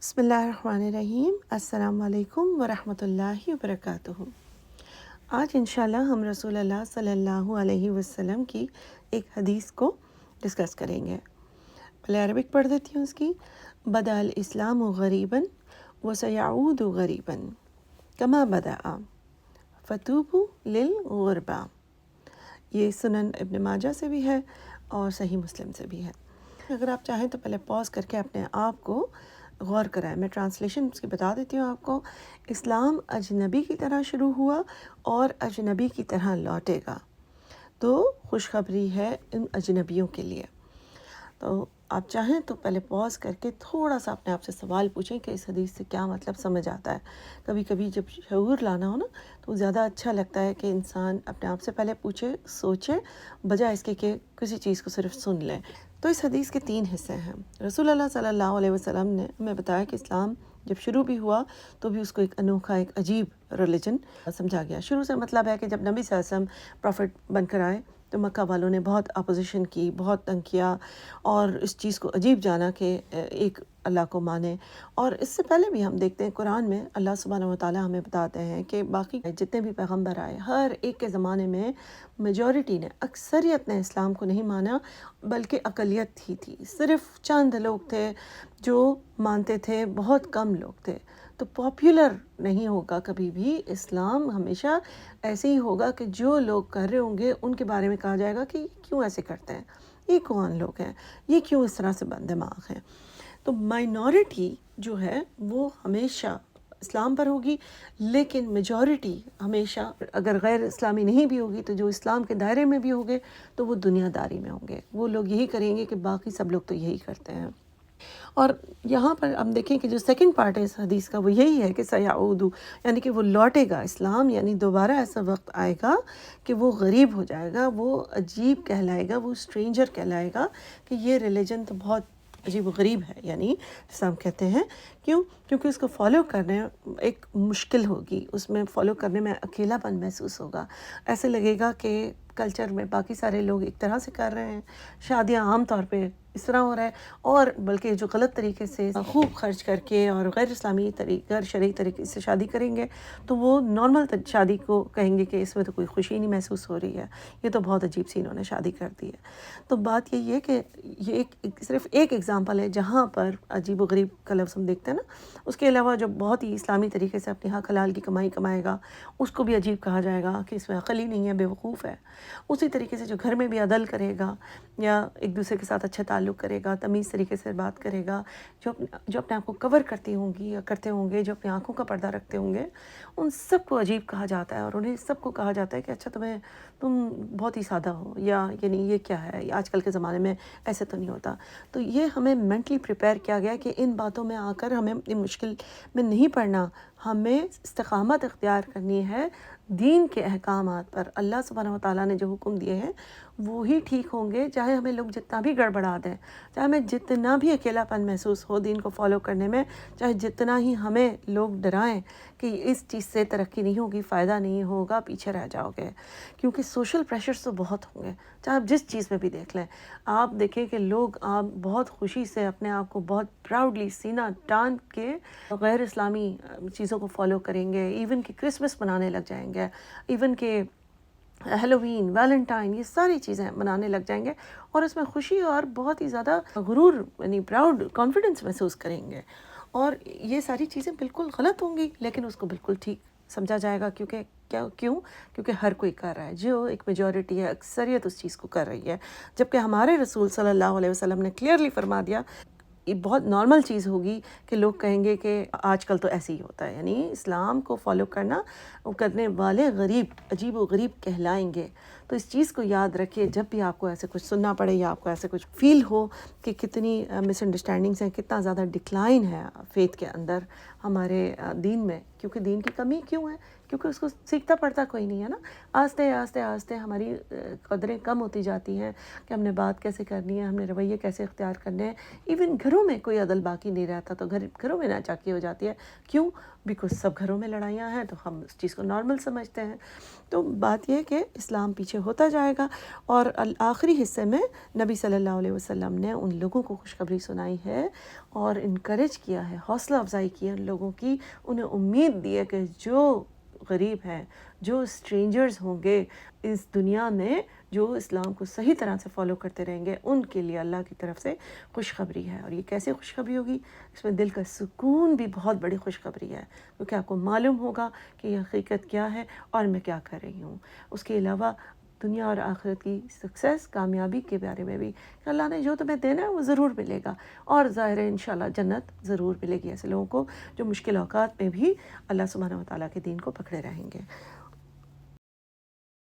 بسم اللہ الرحمن الرحیم۔ السلام علیکم ورحمۃ اللہ وبرکاتہ۔ آج انشاءاللہ ہم رسول اللہ صلی اللہ علیہ وسلم کی ایک حدیث کو ڈسکس کریں گے۔ پہلے عربک پڑھ دیتی ہوں اس کی۔ بدأ الاسلام غریباً وسیعود غریباً کما بدأ فتوبوا للغربا۔ یہ سنن ابن ماجہ سے بھی ہے اور صحیح مسلم سے بھی ہے۔ اگر آپ چاہیں تو پہلے پاز کر کے اپنے آپ کو غور کرائیں۔ میں ٹرانسلیشن اس کی بتا دیتی ہوں آپ کو۔ اسلام اجنبی کی طرح شروع ہوا اور اجنبی کی طرح لوٹے گا، تو خوشخبری ہے ان اجنبیوں کے لیے۔ تو آپ چاہیں تو پہلے پاز کر کے تھوڑا سا اپنے آپ سے سوال پوچھیں کہ اس حدیث سے کیا مطلب سمجھ آتا ہے۔ کبھی کبھی جب شعور لانا ہو نا تو زیادہ اچھا لگتا ہے کہ انسان اپنے آپ سے پہلے پوچھے، سوچے، بجائے اس کے کہ کسی چیز کو صرف سن لیں۔ تو اس حدیث کے 3 حصے ہیں۔ رسول اللہ صلی اللہ علیہ وسلم نے ہمیں بتایا کہ اسلام جب شروع بھی ہوا تو بھی اس کو ایک انوکھا، ایک عجیب ریلیجن سمجھا گیا۔ شروع سے مطلب ہے کہ جب نبی صلی اللہ علیہ وسلم پروفٹ بن کر آئے تو مکہ والوں نے بہت اپوزیشن کی، بہت تنگ کیا اور اس چیز کو عجیب جانا کہ ایک اللہ کو مانے۔ اور اس سے پہلے بھی ہم دیکھتے ہیں قرآن میں اللہ سبحانہ و تعالیٰ ہمیں بتاتے ہیں کہ باقی جتنے بھی پیغمبر آئے ہر ایک کے زمانے میں میجورٹی نے، اکثریت نے اسلام کو نہیں مانا، بلکہ اقلیت ہی تھی۔ صرف چند لوگ تھے جو مانتے تھے، بہت کم لوگ تھے۔ تو پاپولر نہیں ہوگا کبھی بھی اسلام، ہمیشہ ایسے ہی ہوگا کہ جو لوگ کر رہے ہوں گے ان کے بارے میں کہا جائے گا کہ یہ کیوں ایسے کرتے ہیں، یہ کون لوگ ہیں، یہ کیوں اس طرح سے بد دماغ ہیں۔ تو مائنورٹی جو ہے وہ ہمیشہ اسلام پر ہوگی، لیکن میجورٹی ہمیشہ اگر غیر اسلامی نہیں بھی ہوگی تو جو اسلام کے دائرے میں بھی ہوگے تو وہ دنیا داری میں ہوں گے۔ وہ لوگ یہی کریں گے کہ باقی سب لوگ تو یہی کرتے ہیں۔ اور یہاں پر ہم دیکھیں کہ جو سیکنڈ پارٹ ہے اس حدیث کا وہ یہی ہے کہ سیعود، یعنی کہ وہ لوٹے گا اسلام، یعنی دوبارہ ایسا وقت آئے گا کہ وہ غریب ہو جائے گا، وہ عجیب کہلائے گا، وہ اسٹرینجر کہلائے گا کہ یہ ریلیجن تو بہت عجیب و غریب ہے، یعنی جیسے ہم کہتے ہیں۔ کیونکہ اس کو فالو کرنے ایک مشکل ہوگی، اس میں فالو کرنے میں اکیلا پن محسوس ہوگا، ایسے لگے گا کہ کلچر میں باقی سارے لوگ ایک طرح سے کر رہے ہیں، شادیاں عام طور پہ اس طرح ہو رہا ہے، اور بلکہ جو غلط طریقے سے خوب خرچ کر کے اور غیر اسلامی غیر شرعی طریقے سے شادی کریں گے تو وہ نارمل شادی کو کہیں گے کہ اس میں تو کوئی خوشی نہیں محسوس ہو رہی ہے، یہ تو بہت عجیب سی انہوں نے شادی کر دی ہے۔ تو بات یہی ہے کہ یہ صرف ایک ایگزامپل ہے جہاں پر عجیب و غریب کا لفظ ہم دیکھتے ہیں نا۔ اس کے علاوہ جو بہت ہی اسلامی طریقے سے اپنے حق حلال کی کمائی کمائے گا اس کو بھی عجیب کہا جائے گا کہ اس میں عقل ہی نہیں ہے، بیوقوف ہے۔ اسی طریقے سے جو گھر میں بھی عدل کرے گا یا ایک دوسرے کے ساتھ اچھا تعلق کرے گا، تمیز طریقے سے بات کرے گا، جو اپنے آپ کو کور کرتی ہوں گی یا کرتے ہوں گے، جو اپنی آنکھوں کا پردہ رکھتے ہوں گے، ان سب کو عجیب کہا جاتا ہے، اور انہیں سب کو کہا جاتا ہے کہ اچھا تم بہت ہی سادہ ہو، یا یعنی یہ کیا ہے، آج کل کے زمانے میں ایسے تو نہیں ہوتا۔ تو یہ ہمیں مینٹلی پریپیئر کیا گیا کہ ان باتوں میں آ کر ہمیں اپنی مشکل میں نہیں پڑنا، ہمیں استقامت اختیار کرنی ہے دین کے احکامات پر۔ اللہ سبحانہ و تعالیٰ نے جو حکم دیے ہیں وہی ٹھیک ہوں گے، چاہے ہمیں لوگ جتنا بھی گڑبڑا دیں، چاہے ہمیں جتنا بھی اکیلا پن محسوس ہو دین کو فالو کرنے میں، چاہے جتنا ہی ہمیں لوگ ڈرائیں کہ اس چیز سے ترقی نہیں ہوگی، فائدہ نہیں ہوگا، پیچھے رہ جاؤ گے، کیونکہ سوشل پریشرز تو بہت ہوں گے، چاہے آپ جس چیز میں بھی دیکھ لیں۔ آپ دیکھیں کہ لوگ آپ بہت خوشی سے اپنے آپ کو بہت پراؤڈلی سینہ تان کے غیر اسلامی چیزوں کو فالو کریں گے، ایون کہ کرسمس منانے لگ جائیں گے، ایون کہ ہیلووین، ویلنٹائن، یہ ساری چیزیں منانے لگ جائیں گے، اور اس میں خوشی اور بہت ہی زیادہ غرور، یعنی پراؤڈ کانفیڈنس محسوس کریں گے۔ اور یہ ساری چیزیں بالکل غلط ہوں گی، لیکن اس کو بالکل ٹھیک سمجھا جائے گا، کیونکہ ہر کوئی کر رہا ہے، جو ایک میجورٹی ہے، اکثریت اس چیز کو کر رہی ہے، جبکہ ہمارے رسول صلی اللہ علیہ وسلم نے کلیئرلی فرما دیا یہ بہت نارمل چیز ہوگی کہ لوگ کہیں گے کہ آج کل تو ایسے ہی ہوتا ہے، یعنی اسلام کو فالو کرنے والے غریب، عجیب و غریب کہلائیں گے۔ تو اس چیز کو یاد رکھیے جب بھی آپ کو ایسے کچھ سننا پڑے یا آپ کو ایسے کچھ فیل ہو کہ کتنی مس انڈرسٹینڈنگس ہیں، کتنا زیادہ ڈکلائن ہے فیتھ کے اندر ہمارے دین میں۔ کیونکہ دین کی کمی کیوں ہے؟ کیونکہ اس کو سیکھتا پڑھتا کوئی نہیں ہے نا۔ آہستہ ہماری قدریں کم ہوتی جاتی ہیں کہ ہم نے بات کیسے کرنی ہے، ہم نے رویے کیسے اختیار کرنے ہیں۔ ایون گھروں میں کوئی عدل باقی نہیں رہتا، تو گھروں میں ناچاکی ہو جاتی ہے۔ کیوں؟ بیکاز سب گھروں میں لڑائیاں ہیں تو ہم اس چیز کو نارمل سمجھتے ہیں۔ تو بات یہ ہے کہ اسلام پیچھے ہوتا جائے گا. اور آخری حصے میں نبی صلی اللہ علیہ وسلم نے ان لوگوں کو خوشخبری سنائی ہے اور انکریج کیا ہے، حوصلہ افزائی کی ہے ان لوگوں کی، انہیں امید دی ہے کہ جو غریب ہیں، جو اسٹرینجرز ہوں گے اس دنیا میں، جو اسلام کو صحیح طرح سے فالو کرتے رہیں گے، ان کے لیے اللہ کی طرف سے خوشخبری ہے. اور یہ کیسے خوشخبری ہوگی؟ اس میں دل کا سکون بھی بہت بڑی خوشخبری ہے، کیونکہ آپ کو معلوم ہوگا کہ یہ حقیقت کیا ہے اور میں کیا کر رہی ہوں. اس کے علاوہ دنیا اور آخرت کی سکسیس، کامیابی کے بارے میں بھی کہ اللہ نے جو تمہیں دینا ہے وہ ضرور ملے گا، اور ظاہر ہے انشاءاللہ جنت ضرور ملے گی ایسے لوگوں کو جو مشکل اوقات میں بھی اللہ سبحانہ و تعالیٰ کے دین کو پکڑے رہیں گے.